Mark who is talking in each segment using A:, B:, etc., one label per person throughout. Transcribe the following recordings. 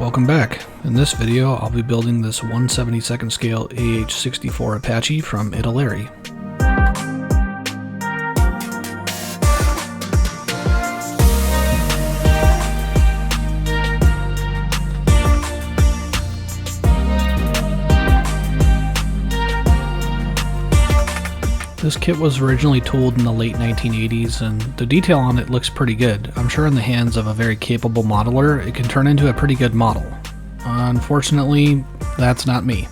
A: Welcome back. In this video, I'll be building this 1/72nd scale AH-64 Apache from Italeri. This kit was originally tooled in the late 1980s, and the detail on it looks pretty good. I'm sure in the hands of a very capable modeler, it can turn into a pretty good model. Unfortunately, that's not me.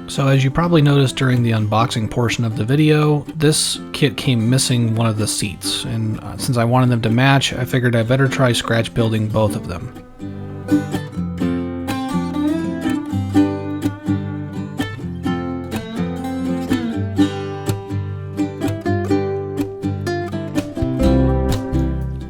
A: So as you probably noticed during the unboxing portion of the video, this kit came missing one of the seats, and since I wanted them to match, I figured I better try scratch building both of them.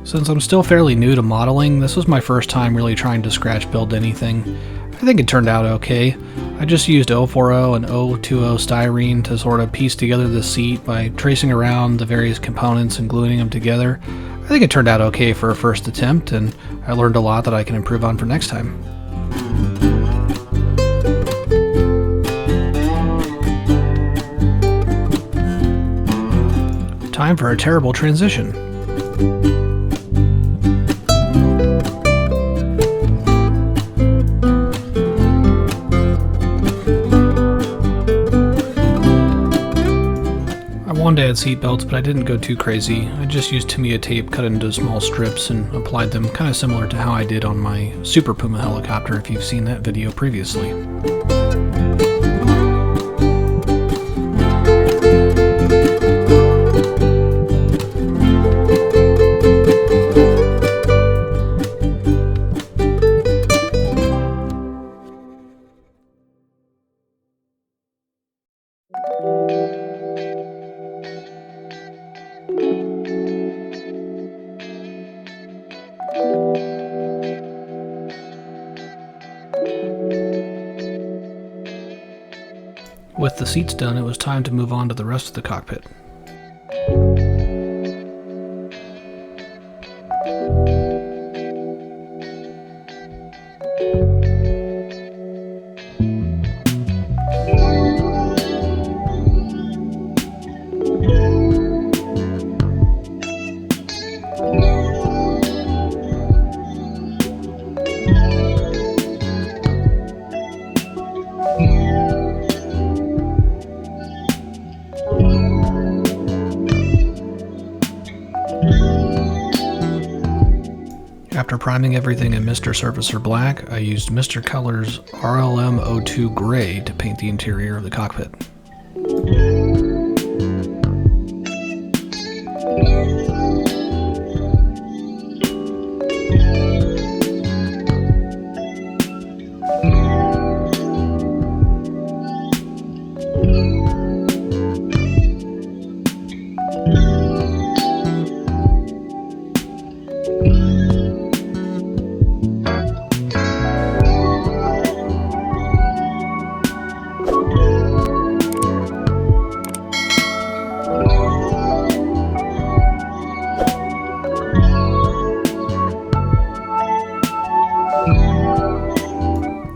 A: Since I'm still fairly new to modeling, this was my first time really trying to scratch build anything. I think it turned out okay. I just used 040 and 020 styrene to sort of piece together the seat by tracing around the various components and gluing them together. I think it turned out okay for a first attempt, and I learned a lot that I can improve on for next time. Time for a terrible transition. I wanted to add seat belts, but I didn't go too crazy. I just used Tamiya tape cut into small strips and applied them kind of similar to how I did on my Super Puma helicopter if you've seen that video previously. With the seats done, it was time to move on to the rest of the cockpit. After priming everything in Mr. Surfacer Black, I used Mr. Color's RLM02 Gray to paint the interior of the cockpit.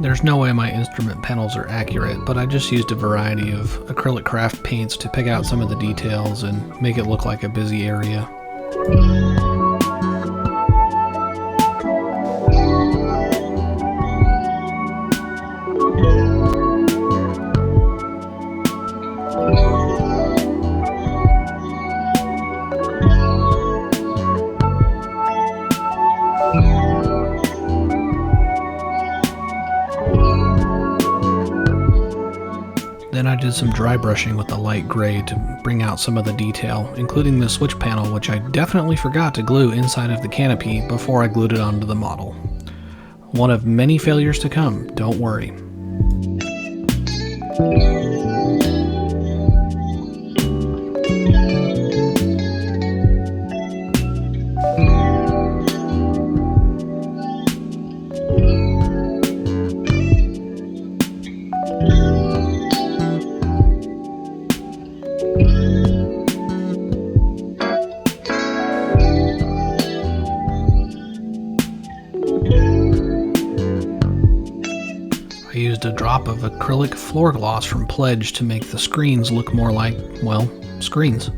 A: There's no way my instrument panels are accurate, but I just used a variety of acrylic craft paints to pick out some of the details and make it look like a busy area. Then I did some dry brushing with the light gray to bring out some of the detail, including the switch panel, which I definitely forgot to glue inside of the canopy before I glued it onto the model. One of many failures to come, don't worry. I used a drop of acrylic floor gloss from Pledge to make the screens look more like, well, screens.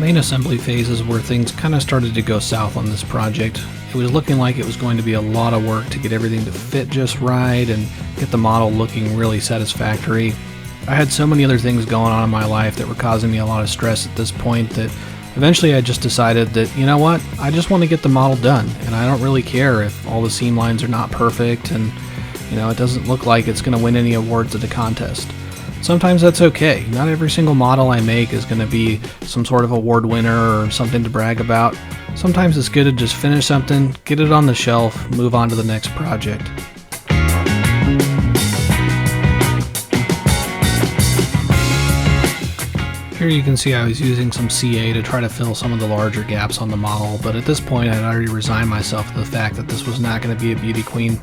A: Main assembly phase is where things kind of started to go south on this project. It was looking like it was going to be a lot of work to get everything to fit just right and get the model looking really satisfactory. I had so many other things going on in my life that were causing me a lot of stress at this point that eventually I just decided that, you know what, I just want to get the model done, and I don't really care if all the seam lines are not perfect and, you know, it doesn't look like it's going to win any awards at a contest. Sometimes that's okay. Not every single model I make is going to be some sort of award winner or something to brag about. Sometimes it's good to just finish something, get it on the shelf, move on to the next project. Here you can see I was using some CA to try to fill some of the larger gaps on the model, but at this point I'd already resigned myself to the fact that this was not going to be a beauty queen.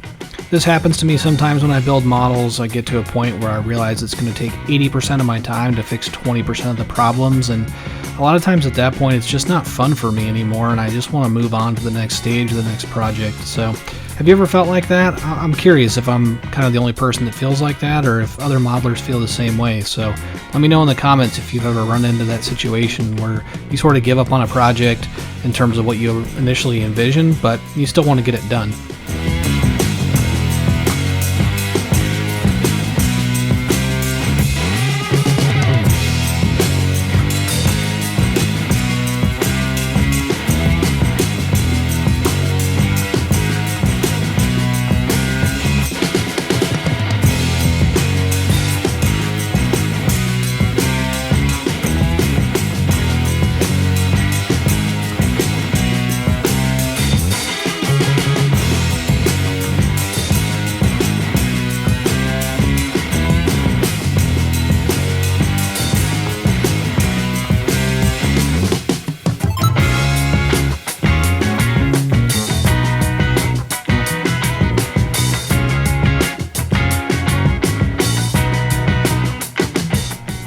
A: This happens to me sometimes when I build models. I get to a point where I realize it's going to take 80% of my time to fix 20% of the problems, and a lot of times at that point it's just not fun for me anymore, and I just want to move on to the next stage, the next project. So have you ever felt like that? I'm curious if I'm kind of the only person that feels like that, or if other modelers feel the same way. So let me know in the comments if you've ever run into that situation where you sort of give up on a project in terms of what you initially envisioned, but you still want to get it done.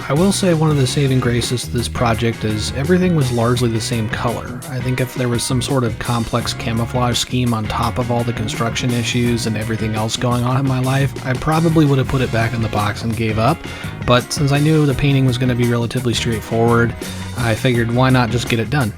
A: I will say one of the saving graces to this project is everything was largely the same color. I think if there was some sort of complex camouflage scheme on top of all the construction issues and everything else going on in my life, I probably would have put it back in the box and gave up. But since I knew the painting was going to be relatively straightforward, I figured why not just get it done.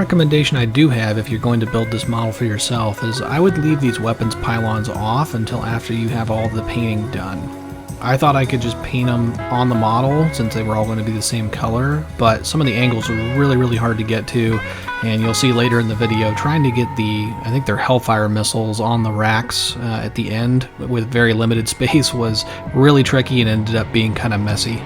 A: recommendation I do have if you're going to build this model for yourself is I would leave these weapons pylons off until after you have all the painting done. I thought I could just paint them on the model since they were all going to be the same color, but some of the angles are really hard to get to, and you'll see later in the video trying to get I think they're Hellfire missiles on the racks at the end with very limited space was really tricky and ended up being kind of messy.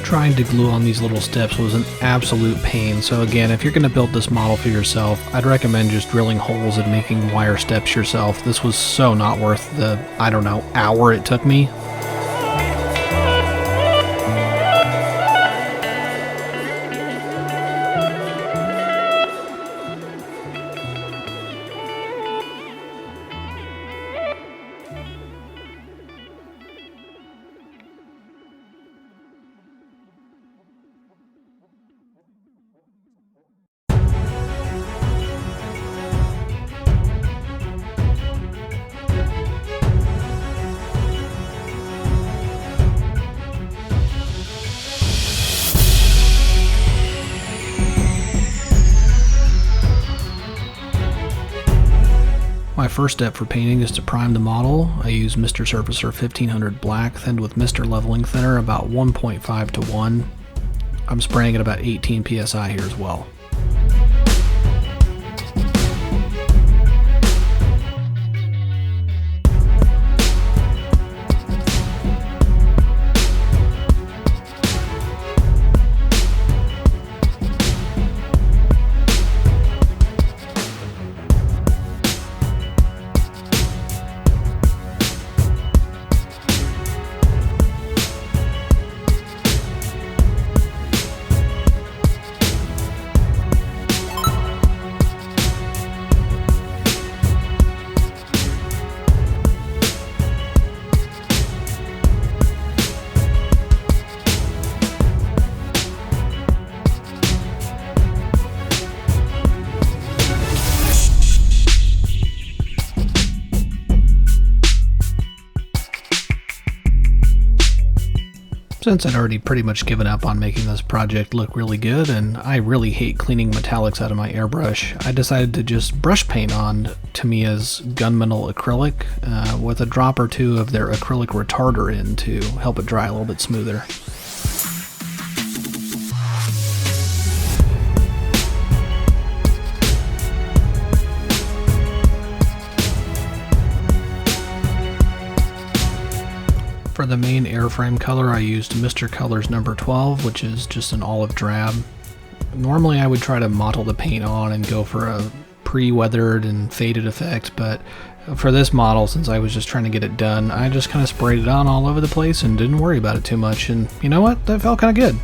A: Trying to glue on these little steps was an absolute pain, so again, if you're going to build this model for yourself, I'd recommend just drilling holes and making wire steps yourself. This was so not worth the, I don't know, hour it took me. My first step for painting is to prime the model. I use Mr. Surfacer 1500 black thinned with Mr. Leveling Thinner about 1.5 to 1. I'm spraying at about 18 psi here as well. Since I'd already pretty much given up on making this project look really good, and I really hate cleaning metallics out of my airbrush, I decided to just brush paint on Tamiya's Gunmetal acrylic with a drop or two of their acrylic retarder in to help it dry a little bit smoother. For the main airframe color, I used Mr. Colors number 12, which is just an olive drab. Normally I would try to mottle the paint on and go for a pre-weathered and faded effect, but for this model, since I was just trying to get it done, I just kind of sprayed it on all over the place and didn't worry about it too much, and you know what? That felt kind of good.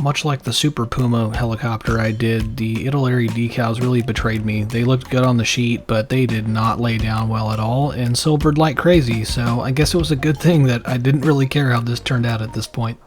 A: Much like the Super Puma helicopter I did, the Italeri decals really betrayed me. They looked good on the sheet, but they did not lay down well at all, and silvered like crazy, so I guess it was a good thing that I didn't really care how this turned out at this point.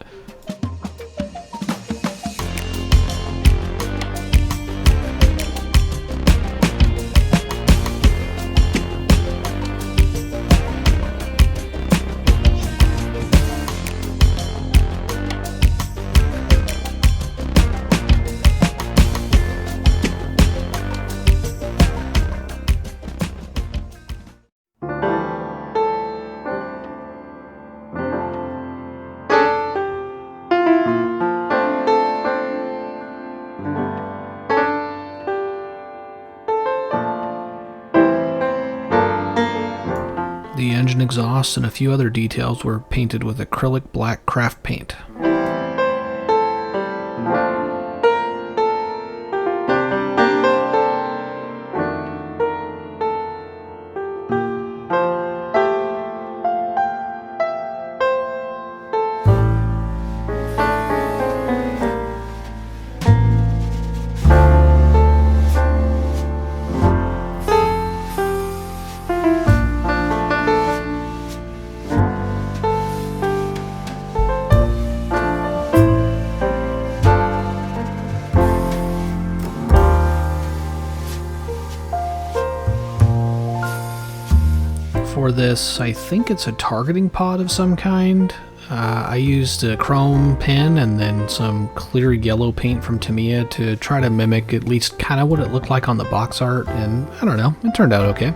A: The engine exhaust and a few other details were painted with acrylic black craft paint. For this, I think it's a targeting pod of some kind. I used a chrome pen and then some clear yellow paint from Tamiya to try to mimic at least kind of what it looked like on the box art, and I don't know, it turned out okay.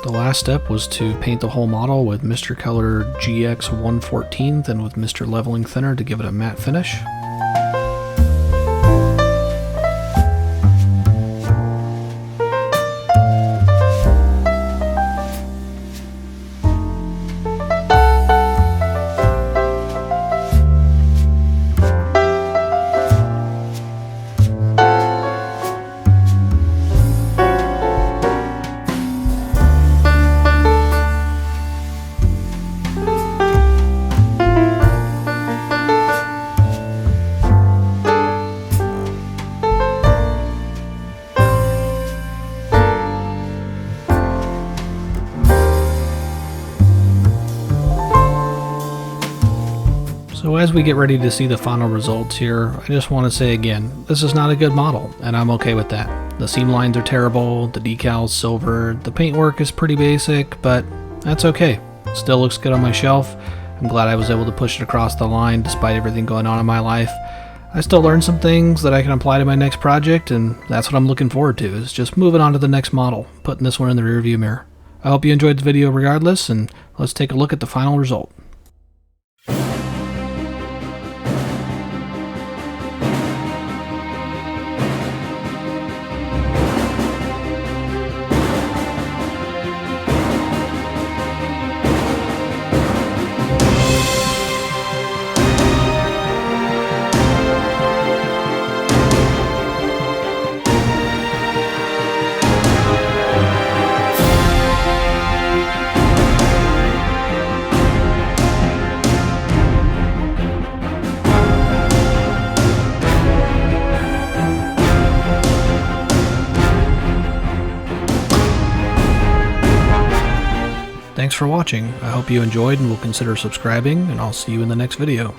A: The last step was to paint the whole model with Mr. Color GX 114 and with Mr. Leveling Thinner to give it a matte finish. So as we get ready to see the final results here, I just want to say again, this is not a good model, and I'm okay with that. The seam lines are terrible, the decals silver, the paintwork is pretty basic, but that's okay. Still looks good on my shelf. I'm glad I was able to push it across the line despite everything going on in my life. I still learned some things that I can apply to my next project, and that's what I'm looking forward to, is just moving on to the next model, putting this one in the rearview mirror. I hope you enjoyed the video regardless, and let's take a look at the final result. Thanks for watching. I hope you enjoyed and will consider subscribing, and I'll see you in the next video.